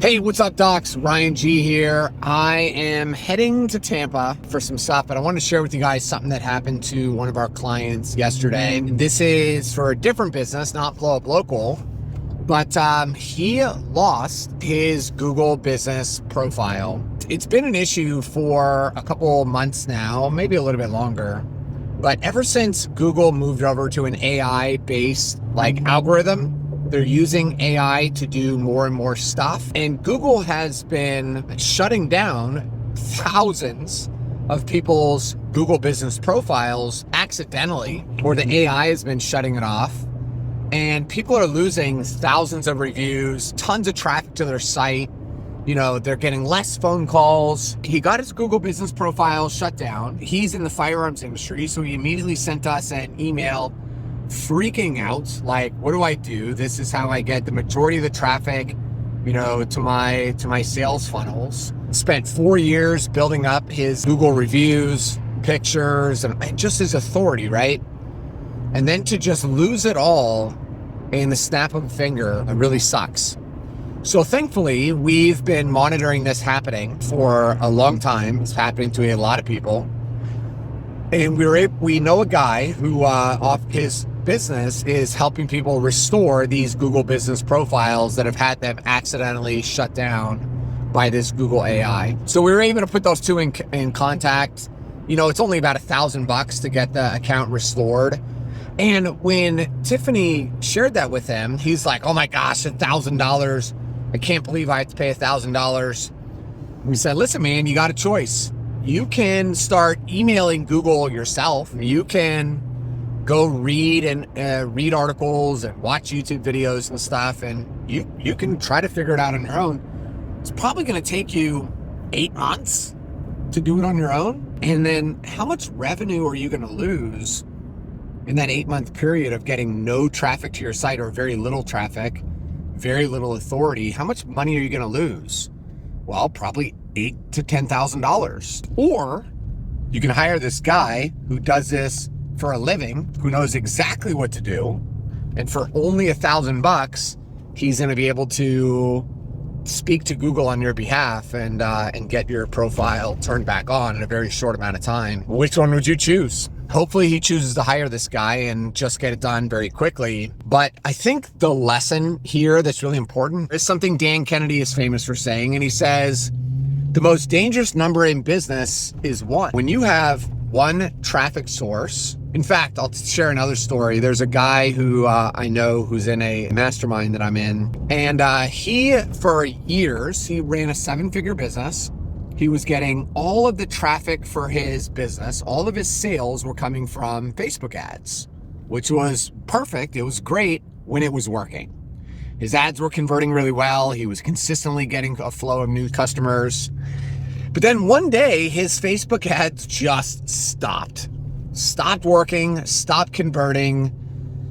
Hey, what's up, docs? Ryan G here. I am heading to Tampa for some stuff, but I want to share with you guys something that happened to one of our clients yesterday. This is for a different business, not BlowUp Local, but he lost his Google business profile. It's been an issue for a couple months now, maybe a little bit longer, but ever since Google moved over to an AI-based algorithm, they're using AI to do more and more stuff. And Google has been shutting down thousands of people's Google business profiles accidentally, or the AI has been shutting it off. And people are losing thousands of reviews, tons of traffic to their site. You know, they're getting less phone calls. He got his Google business profile shut down. He's in the firearms industry, so he immediately sent us an email freaking out, like, what do I do? This is how I get the majority of the traffic, to my sales funnels. Spent 4 years building up his Google reviews, pictures, and just his authority, right? And then to just lose it all in the snap of a finger, it really sucks. So thankfully, we've been monitoring this happening for a long time. It's happening to a lot of people. And we know a guy who, off his business, is helping people restore these Google business profiles that have had them accidentally shut down by this Google AI. So we were able to put those two in contact. It's only about $1,000 to get the account restored. And when Tiffany shared that with him, he's like, oh my gosh, $1,000. I can't believe I have to pay $1,000. We said, listen, man, you got a choice. You can start emailing Google yourself. You can go read read articles and watch YouTube videos and stuff, and you can try to figure it out on your own. It's probably going to take you 8 months to do it on your own. And then how much revenue are you going to lose in that 8-month period of getting no traffic to your site, or very little traffic, very little authority? How much money are you going to lose? Well, probably $8,000 to $10,000. Or you can hire this guy who does this for a living, who knows exactly what to do, and for only $1,000, he's going to be able to speak to Google on your behalf and get your profile turned back on in a very short amount of time. Which one would you choose? Hopefully he chooses to hire this guy and just get it done very quickly. But I think the lesson here that's really important is something Dan Kennedy is famous for saying, and he says, the most dangerous number in business is one. When you have one traffic source. In fact, I'll share another story. There's a guy who I know who's in a mastermind that I'm in. And he, for years, he ran a 7-figure business. He was getting all of the traffic for his business. All of his sales were coming from Facebook ads, which was perfect. It was great when it was working. His ads were converting really well. He was consistently getting a flow of new customers. But then one day, his Facebook ads just stopped working, stopped converting.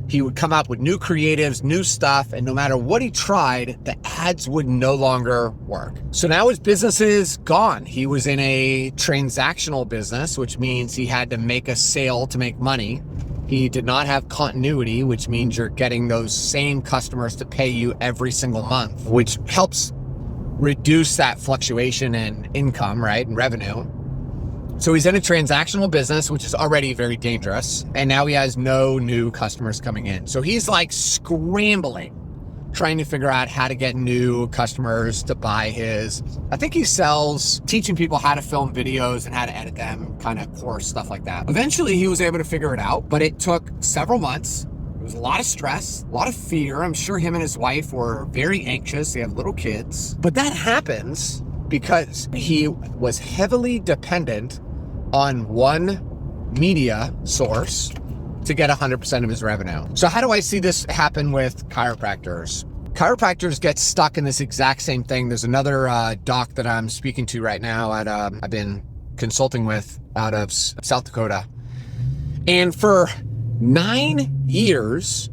He would come up with new creatives, new stuff, and no matter what he tried, the ads would no longer work. So now his business is gone. He was in a transactional business, which means he had to make a sale to make money. He did not have continuity, which means you're getting those same customers to pay you every single month, which helps reduce that fluctuation in income, right, and revenue. So he's in a transactional business, which is already very dangerous, and now he has no new customers coming in. So he's scrambling, trying to figure out how to get new customers to buy his, I think he sells, teaching people how to film videos and how to edit them, kind of course, stuff like that. Eventually he was able to figure it out, but it took several months. It was a lot of stress, a lot of fear. I'm sure him and his wife were very anxious. They have little kids. But that happens because he was heavily dependent on one media source to get 100% of his revenue. So how do I see this happen with chiropractors? Chiropractors get stuck in this exact same thing. There's another doc that I'm speaking to right now I've been consulting with out of South Dakota. And for 20 years,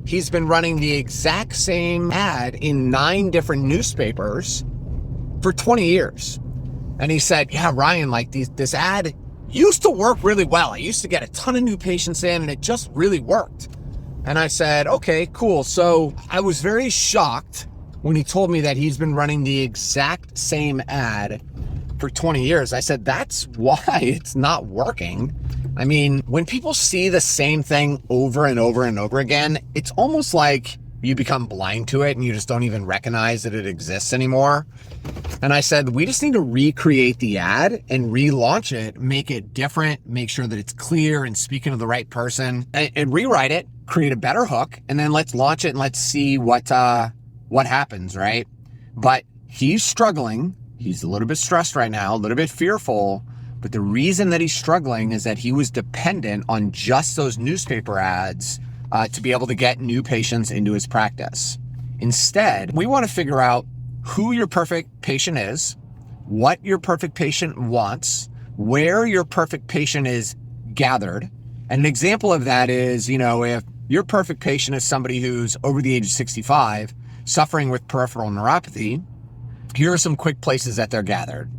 he's been running the exact same ad in 9 different newspapers for 20 years. And he said, yeah, Ryan, this ad used to work really well. I used to get a ton of new patients in and it just really worked. And I said, okay, cool. So I was very shocked when he told me that he's been running the exact same ad for 20 years. I said, that's why it's not working. I mean, when people see the same thing over and over and over again, it's almost like you become blind to it and you just don't even recognize that it exists anymore. And I said, we just need to recreate the ad and relaunch it, make it different, make sure that it's clear and speaking to the right person, and rewrite it, create a better hook, and then let's launch it and let's see what happens, right? But he's struggling. He's a little bit stressed right now, a little bit fearful. But the reason that he's struggling is that he was dependent on just those newspaper ads to be able to get new patients into his practice. Instead, we want to figure out who your perfect patient is, what your perfect patient wants, where your perfect patient is gathered. And an example of that is, if your perfect patient is somebody who's over the age of 65, suffering with peripheral neuropathy, here are some quick places that they're gathered.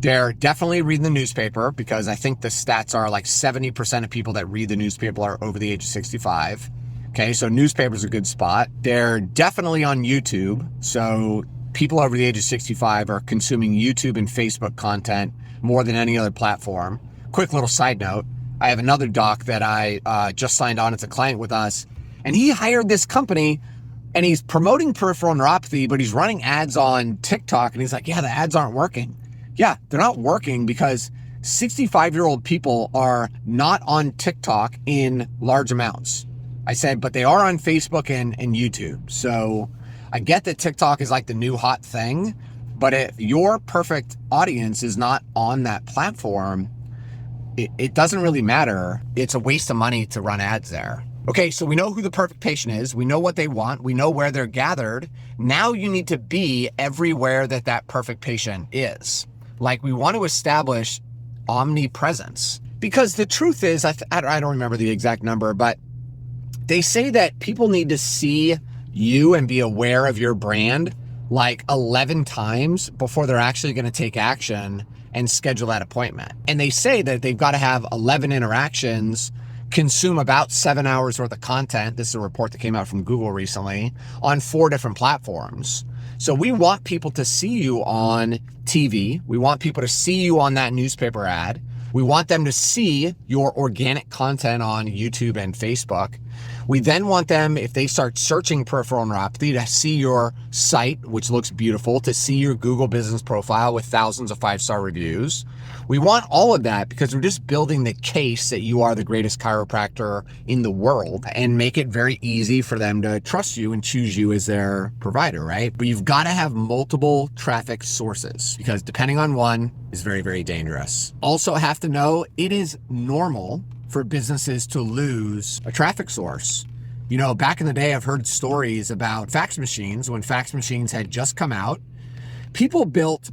They're definitely reading the newspaper, because I think the stats are like 70% of people that read the newspaper are over the age of 65. Okay, so newspaper's a good spot. They're definitely on YouTube. So people over the age of 65 are consuming YouTube and Facebook content more than any other platform. Quick little side note, I have another doc that I just signed on as a client with us, and he hired this company and he's promoting peripheral neuropathy, but he's running ads on TikTok, and he's like, yeah, the ads aren't working. Yeah, they're not working because 65-year-old people are not on TikTok in large amounts. I said, but they are on Facebook and YouTube. So I get that TikTok is like the new hot thing, but if your perfect audience is not on that platform, it doesn't really matter. It's a waste of money to run ads there. Okay, so we know who the perfect patient is. We know what they want. We know where they're gathered. Now you need to be everywhere that perfect patient is. Like, we want to establish omnipresence, because the truth is, I don't remember the exact number, but they say that people need to see you and be aware of your brand like 11 times before they're actually going to take action and schedule that appointment. And they say that they've got to have 11 interactions, consume about 7 hours worth of content. This is a report that came out from Google recently, on 4 different platforms. So we want people to see you on TV. We want people to see you on that newspaper ad. We want them to see your organic content on YouTube and Facebook. We then want them, if they start searching peripheral neuropathy, to see your site, which looks beautiful, to see your Google business profile with thousands of 5-star reviews. We want all of that because we're just building the case that you are the greatest chiropractor in the world, and make it very easy for them to trust you and choose you as their provider, right? But you've got to have multiple traffic sources, because depending on one is very, very dangerous. Also have to know it is normal for businesses to lose a traffic source. Back in the day, I've heard stories about fax machines. When fax machines had just come out, people built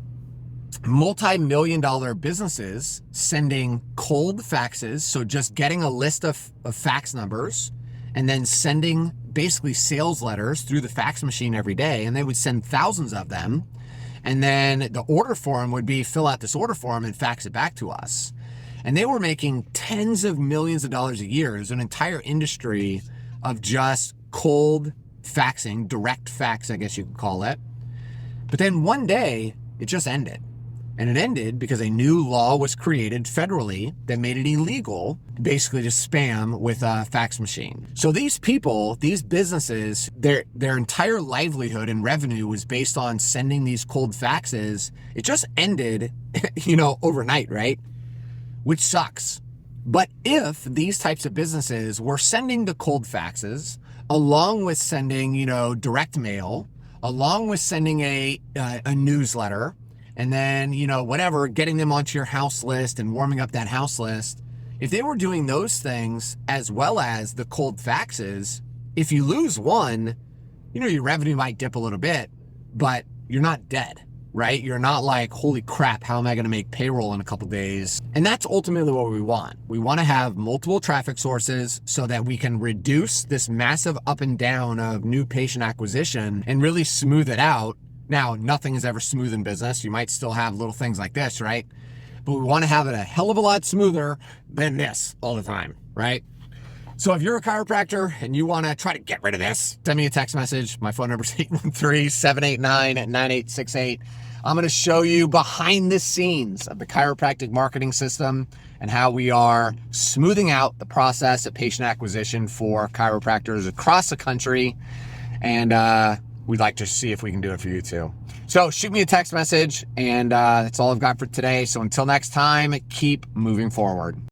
multi-million-dollar businesses sending cold faxes. So just getting a list of fax numbers and then sending basically sales letters through the fax machine every day. And they would send thousands of them. And then the order form would be, fill out this order form and fax it back to us. And they were making tens of millions of dollars a year. There's an entire industry of just cold faxing, direct fax, I guess you could call it. But then one day, it just ended. And it ended because a new law was created federally that made it illegal basically to spam with a fax machine. So these people, these businesses, their entire livelihood and revenue was based on sending these cold faxes. It just ended, overnight, right? Which sucks. But if these types of businesses were sending the cold faxes, along with sending, direct mail, along with sending a newsletter, and then, getting them onto your house list and warming up that house list, if they were doing those things as well as the cold faxes, if you lose one, your revenue might dip a little bit, but you're not dead. Right? You're not like, holy crap, how am I going to make payroll in a couple days? And that's ultimately what we want. We want to have multiple traffic sources so that we can reduce this massive up and down of new patient acquisition and really smooth it out. Now, nothing is ever smooth in business. You might still have little things like this, right? But we want to have it a hell of a lot smoother than this all the time, right? So if you're a chiropractor and you want to try to get rid of this, send me a text message. My phone number is 813-789-9868. I'm going to show you behind the scenes of the chiropractic marketing system and how we are smoothing out the process of patient acquisition for chiropractors across the country. And we'd like to see if we can do it for you too. So shoot me a text message, and that's all I've got for today. So until next time, keep moving forward.